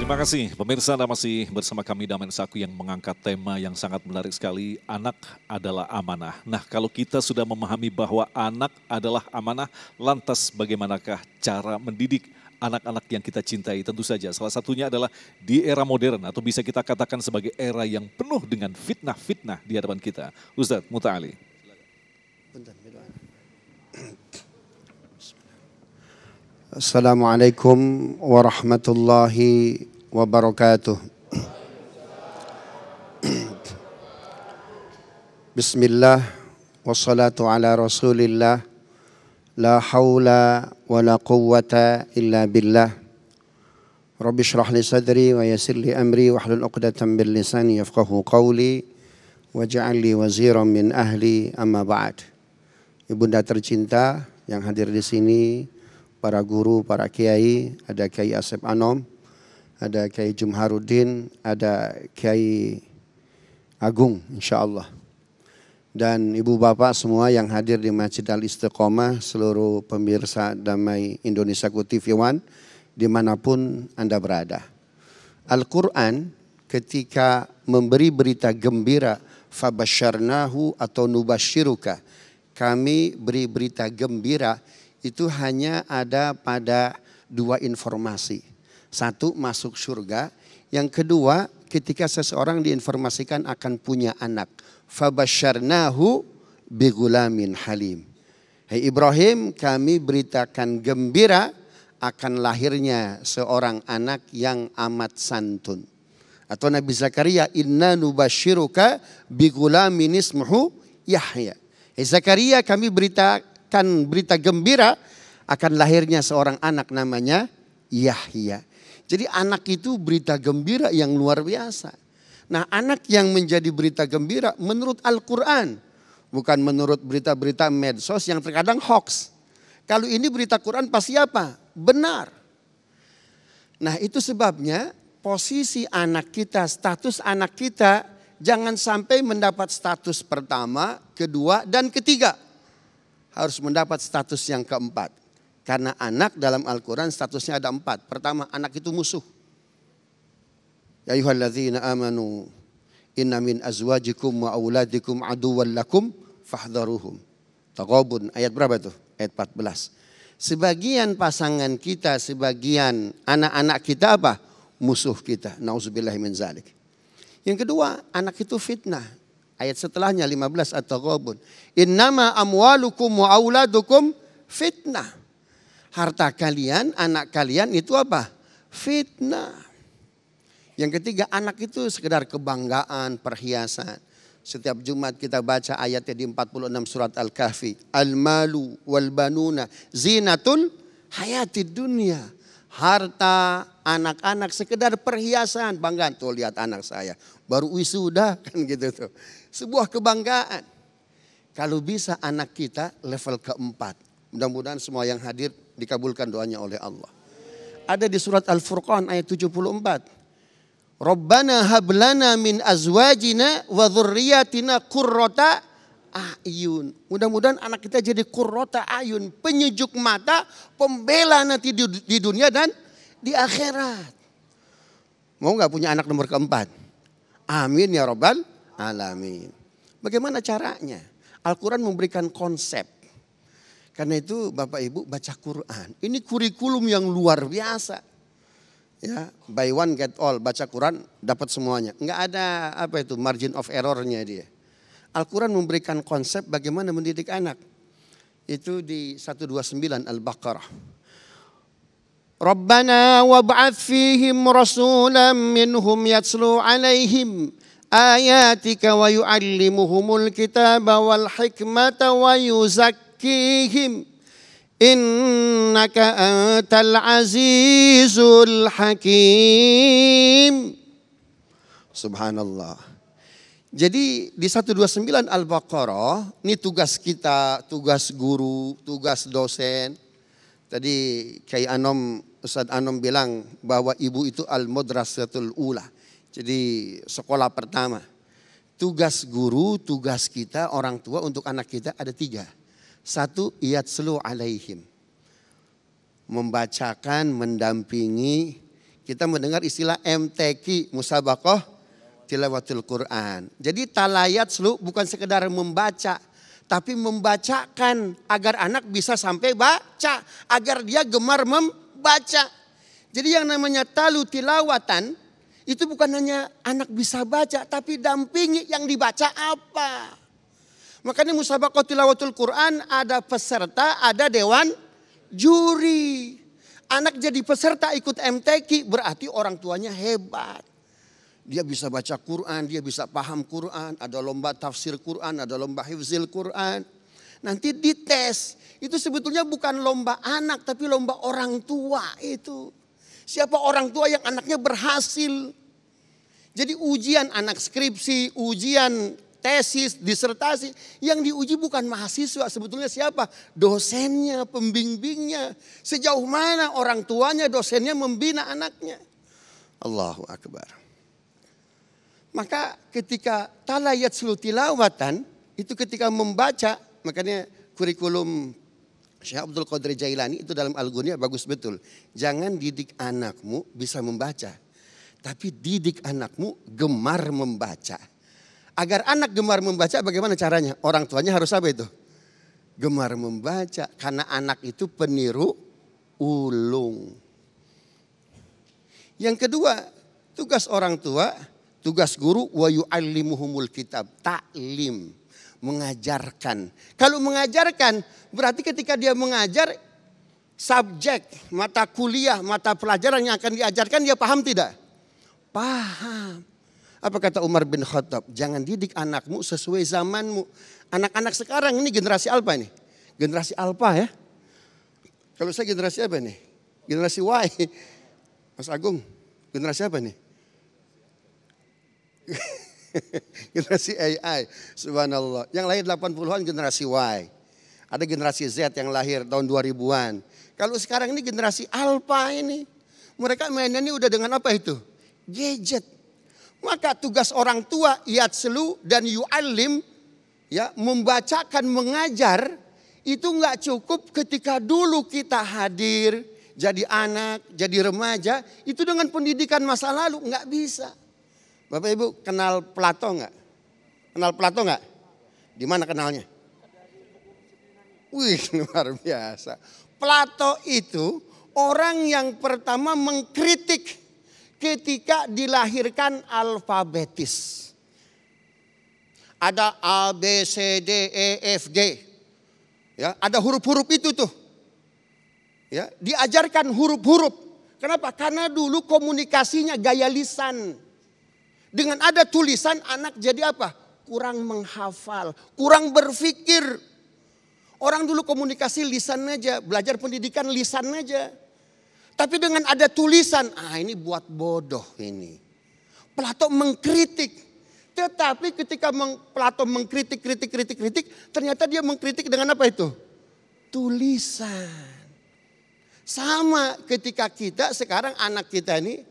Terima kasih pemirsa, Anda masih bersama kami Damen Saku yang mengangkat tema yang sangat menarik sekali, anak adalah amanah. Nah, kalau kita sudah memahami bahwa anak adalah amanah, lantas bagaimanakah cara mendidik anak-anak yang kita cintai? Tentu saja salah satunya adalah di era modern atau bisa kita katakan sebagai era yang penuh dengan fitnah-fitnah di hadapan kita. Ustadz Muta'ali. Assalamualaikum warahmatullahi wabarakatuh. Bismillah wassalatu ala rasulillah. La hawla wa la quwwata illa billah. Rabbi shrah li sadri wa yassir li amri wa hlul uqdatan bil lisani yafqahu qawli waj'al li waziran min ahli, amma ba'd. Ibunda tercinta yang hadir di sini, para guru, para kiai, ada Kiai Asep Anom, ada Kiai Jumharuddin, ada Kiai Agung insyaallah. Dan ibu bapak semua yang hadir di Masjid Al-Istiqomah, seluruh pemirsa Damai Indonesiaku TV One, dimanapun Anda berada. Al-Quran ketika memberi berita gembira, fabasyarnahu atau nubasyiruka, kami beri berita gembira, itu hanya ada pada dua informasi. Satu, masuk surga. Yang kedua, ketika seseorang diinformasikan akan punya anak. Fabasyarnahu bigulamin halim. Hai Ibrahim, kami beritakan gembira akan lahirnya seorang anak yang amat santun. Atau Nabi Zakaria, inna nubasyiruka bigulamin ismuhu Yahya. Hai Zakaria, kami berita gembira akan lahirnya seorang anak namanya Yahya. Jadi anak itu berita gembira yang luar biasa. Nah, anak yang menjadi berita gembira menurut Al-Quran, bukan menurut berita-berita medsos yang terkadang hoax. Kalau ini berita Quran pasti apa? Benar. Nah, itu sebabnya posisi anak kita, status anak kita jangan sampai mendapat status pertama, kedua, dan ketiga. Harus mendapat status yang keempat. Karena anak dalam Al-Quran statusnya ada 4. Pertama, anak itu musuh. Ya ayyuhalladzina amanu inna min azwajikum wa auladikum aduwwan lakum fahdharuhum. Taghabun, ayat berapa tuh? Ayat 14. Sebagian pasangan kita, sebagian anak-anak kita apa? Musuh kita. Nauzubillahi min zalik. Yang kedua, anak itu fitnah. Ayat setelahnya 15 at-taghabun. Innama amwalukum wa auladukum fitnah. Harta kalian, anak kalian itu apa? Fitnah. Yang ketiga, anak itu sekedar kebanggaan, perhiasan. Setiap Jumat kita baca ayatnya di 46 surat Al-Kahfi. Al-malu wal banuna zinatul hayatid dunya. Harta, anak-anak sekedar perhiasan. Banggaan, tuh lihat anak saya. Baru wisuda kan gitu tuh. Sebuah kebanggaan. Kalau bisa anak kita level keempat. Mudah-mudahan semua yang hadir dikabulkan doanya oleh Allah. Ada di surat Al-Furqan ayat 74. Rabbana hablana min azwajina wa dhurriyyatina qurrata a'yun. Mudah-mudahan anak kita jadi qurrata a'yun, penyejuk mata, pembela nanti di dunia dan di akhirat. Mau gak punya anak nomor keempat? Amin ya rabbal alamin. Bagaimana caranya? Al-Quran memberikan konsep. Karena itu Bapak Ibu baca Quran. Ini kurikulum yang luar biasa. Ya, buy one get all, baca Quran dapat semuanya. Enggak ada apa itu margin of errornya dia. Al-Quran memberikan konsep bagaimana mendidik anak. Itu di 129 Al-Baqarah. Rabbana wab'ats fihim rasulan minhum yatslu alaihim ayatika wa yu'allimuhumul kitaba wal hikmata wa yuzakkihim innaka antal azizul hakim. Subhanallah. Jadi di 129 Al-Baqarah, ini tugas kita, tugas guru, tugas dosen. Tadi Kiai Anom, Ustadz Anom bilang bahwa ibu itu al-madrasatul ula. Jadi sekolah pertama. Tugas guru, tugas kita orang tua untuk anak kita ada 3. 1, yatslu alaihim. Membacakan, mendampingi kita mendengar istilah MTQ, Musabaqah Tilawatul Quran. Jadi talayat selu bukan sekedar membaca, tapi membacakan agar anak bisa sampai baca, agar dia gemar membaca. Jadi yang namanya talu tilawatan itu bukan hanya anak bisa baca, tapi dampingi yang dibaca apa. Makanya Musabaqah Tilawatul Quran ada peserta, ada dewan juri. Anak jadi peserta ikut MTQ berarti orang tuanya hebat. Dia bisa baca Quran, dia bisa paham Quran, ada lomba tafsir Quran, ada lomba hifzil Quran. Nanti dites, itu sebetulnya bukan lomba anak tapi lomba orang tua itu. Siapa orang tua yang anaknya berhasil. Jadi ujian anak skripsi, ujian tesis, disertasi. Yang diuji bukan mahasiswa, sebetulnya siapa? Dosennya, pembimbingnya. Sejauh mana orang tuanya, dosennya membina anaknya. Allahu Akbar. Maka ketika talayat selu tilawatan, itu ketika membaca, makanya kurikulum Syekh Abdul Qadir Jailani itu dalam Al-Ghunia bagus betul. Jangan didik anakmu bisa membaca, tapi didik anakmu gemar membaca. Agar anak gemar membaca bagaimana caranya? Orang tuanya harus apa itu? Gemar membaca. Karena anak itu peniru ulung. Yang kedua, tugas orang tua, tugas guru wa yu'allimuhumul kitab, ta'lim, mengajarkan. Kalau mengajarkan berarti ketika dia mengajar subjek, mata kuliah, mata pelajaran yang akan diajarkan dia paham tidak? Paham. Apa kata Umar bin Khattab? Jangan didik anakmu sesuai zamanmu. Anak-anak sekarang ini generasi alfa nih. Generasi alfa ya. Kalau saya generasi apa nih? Generasi Y. Mas Agung, generasi apa nih? Generasi AI. Subhanallah. Yang lahir 80-an generasi Y. Ada generasi Z yang lahir tahun 2000-an. Kalau sekarang ini generasi alfa ini. Mereka mainnya ini udah dengan apa itu? Gadget. Maka tugas orang tua yatslu dan yu'allim, ya, membacakan, mengajar itu enggak cukup ketika dulu kita hadir jadi anak, jadi remaja, itu dengan pendidikan masa lalu enggak bisa. Bapak Ibu kenal Plato enggak? Kenal Plato enggak? Di mana kenalnya? Wih, luar biasa. Plato itu orang yang pertama mengkritik ketika dilahirkan alfabetis. Ada A, B, C, D, E, F, G. Ya, ada huruf-huruf itu tuh. Ya, diajarkan huruf-huruf. Kenapa? Karena dulu komunikasinya gaya lisan. Dengan ada tulisan anak jadi apa? Kurang menghafal, kurang berpikir. Orang dulu komunikasi lisan aja, belajar pendidikan lisan aja. Tapi dengan ada tulisan, ini buat bodoh ini. Plato mengkritik. Tetapi ketika Plato mengkritik, ternyata dia mengkritik dengan apa itu? Tulisan. Sama ketika kita sekarang anak kita ini,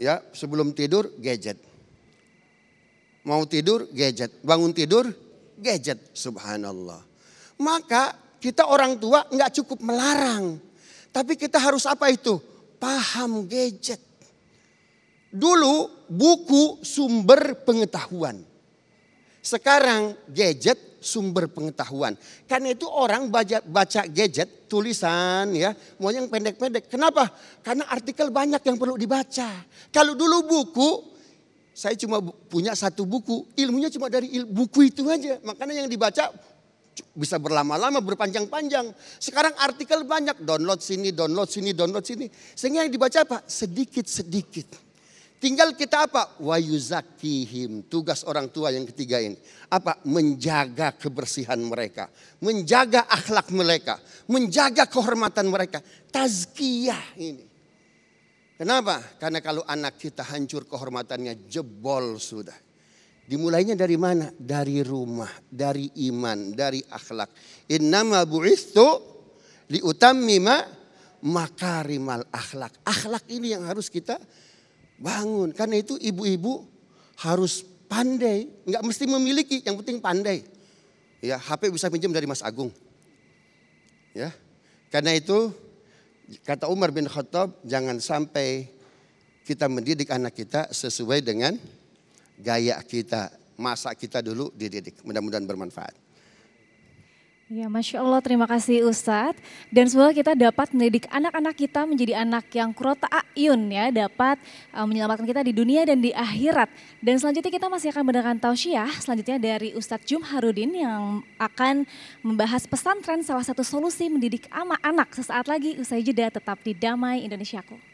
ya sebelum tidur gadget. Mau tidur gadget, bangun tidur gadget, subhanallah. Maka kita orang tua nggak cukup melarang. Tapi kita harus apa itu? Paham gadget. Dulu buku sumber pengetahuan. Sekarang gadget sumber pengetahuan. Karena itu orang baca gadget, tulisan ya, mau yang pendek-pendek. Kenapa? Karena artikel banyak yang perlu dibaca. Kalau dulu buku, saya cuma punya satu buku, ilmunya cuma dari buku itu aja. Makanya yang dibaca bisa berlama-lama, berpanjang-panjang. Sekarang artikel banyak, download sini. Sehingga yang dibaca apa? Sedikit-sedikit. Tinggal kita apa? Wa yuzakihim. Tugas orang tua yang ketiga ini. Apa? Menjaga kebersihan mereka. Menjaga akhlak mereka. Menjaga kehormatan mereka. Tazkiyah ini. Kenapa? Karena kalau anak kita hancur kehormatannya, jebol sudah. Dimulainya dari mana? Dari rumah, dari iman, dari akhlak. Innama bu'ithu liutammima makarimal akhlak. Akhlak ini yang harus kita bangun. Karena itu ibu-ibu harus pandai. Enggak mesti memiliki, yang penting pandai. Ya, HP bisa pinjam dari Mas Agung. Ya. Karena itu kata Umar bin Khattab, jangan sampai kita mendidik anak kita sesuai dengan gaya kita, masa kita dulu dididik. Mudah-mudahan bermanfaat. Ya, Masya Allah, terima kasih Ustadz. Dan semoga kita dapat mendidik anak-anak kita menjadi anak yang kurota ayun ya, dapat menyelamatkan kita di dunia dan di akhirat. Dan selanjutnya kita masih akan mendengarkan tausiah selanjutnya dari Ustadz Jumharudin yang akan membahas pesantren salah satu solusi mendidik anak. Sesaat lagi usai jeda tetap di Damai Indonesiaku.